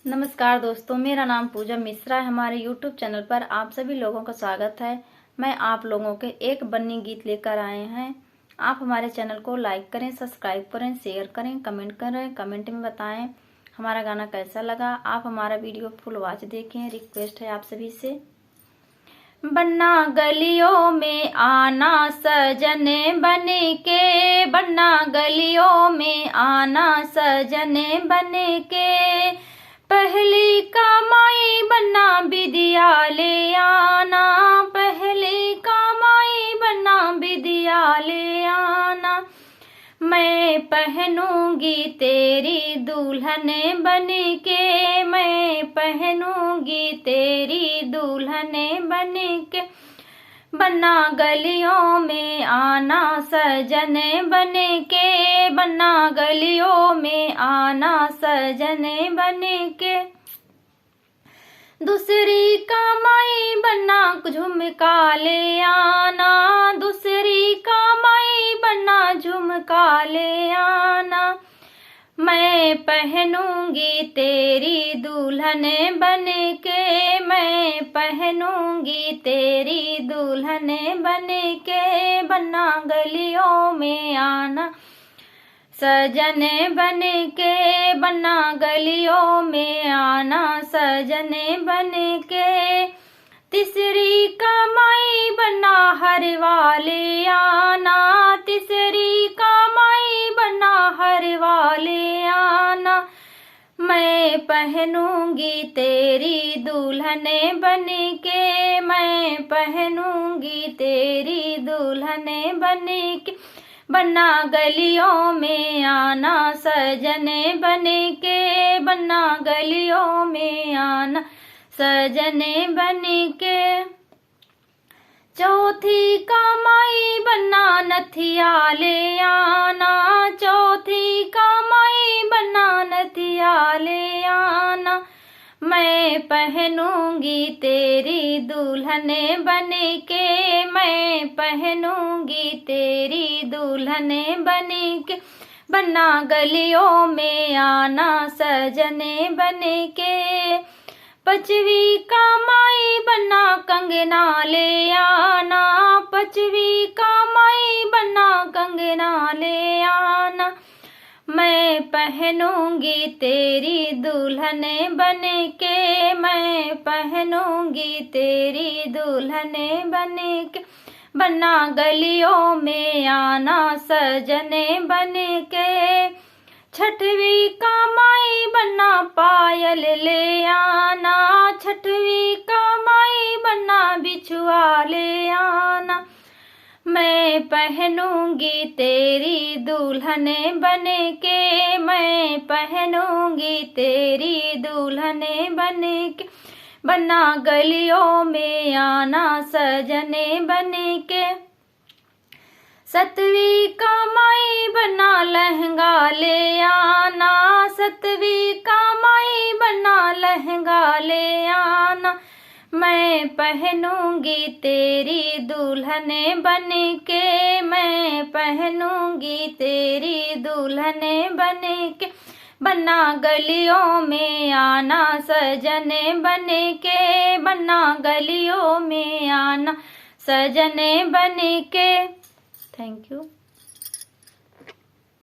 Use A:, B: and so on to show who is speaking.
A: नमस्कार दोस्तों, मेरा नाम पूजा मिश्रा है। हमारे YouTube चैनल पर आप सभी लोगों का स्वागत है। मैं आप लोगों के एक बन्नी गीत लेकर आए हैं। आप हमारे चैनल को लाइक करें, सब्सक्राइब करें, शेयर करें, कमेंट करें, कमेंट में बताएं हमारा गाना कैसा लगा। आप हमारा वीडियो फुल वॉच देखें, रिक्वेस्ट है आप सभी से। बन्ना गलियों में आना सजने बन के, बन्ना गलियों में आना सजने बन के, पहली कमाई बन्ना विद्या ले आना, पहली कमाई बन्ना विद्या ले आना। मैं पहनूंगी तेरी दुल्हन बन के, मैं पहनूंगी तेरी दुल्हन बन के, बन्ना गलियों में आना सजन बन के, बन्ना गलियों में आना सजन बन के। दूसरी कमाई बन्ना झुमका ले आना, दूसरी कमाई बन्ना झुमका ले आना। मैं पहनूंगी तेरी दुल्हन बन के, मैं पहनूंगी तेरी दुल्हन बन के, बन्ना गलियों में आना सजन बन के, बन्ना गलियों में आना सजन बन के। तीसरी कमाई बन्ना हर वाले आना, तीसरी कमाई बन्ना हर वाले आना। मैं पहनूंगी तेरी दुल्हन बन के, मैं पहनूंगी तेरी दुल्हन बन के, बन्ना गलियों में आना सजन बन के, बन्ना गलियों में आना सजन बन के। चौथी कमाई बन्ना नथिया ले आना, चौथी कमाई बन्ना नथिया ले आना। मैं पहनूंगी तेरी दुल्हन बन के, मैं पहनूंगी तेरी दुल्हन बन के, बन्ना गलियों में आना सजन बन के। पांचवी कमाई बन्ना कंगना ले आना, पांचवी कमाई बन्ना कंगना ले आना। मैं पहनूंगी तेरी दुल्हन बन के, मैं पहनूंगी तेरी दुल्हन बन के, बन्ना गलियों में आना सजन बन के। छठवीं कमाई बन्ना पायल ले आना, छठवीं कमाई बन्ना बिछुआ ले आना। मैं पहनूंगी तेरी दुल्हन बन के, मैं पहनूंगी तेरी दुल्हन बन के, बन्ना गलियों में आना सजन बन के। सातवीं कमाई बन्ना लहंगा ले आना, सातवीं कमाई बन्ना लहंगा ले आना। मैं पहनूंगी तेरी दुल्हन बन के, मैं पहनूंगी तेरी दुल्हन बन के, बन्ना गलियों में आना सजन बन के, बन्ना गलियों में आना सजन बन के। Thank you.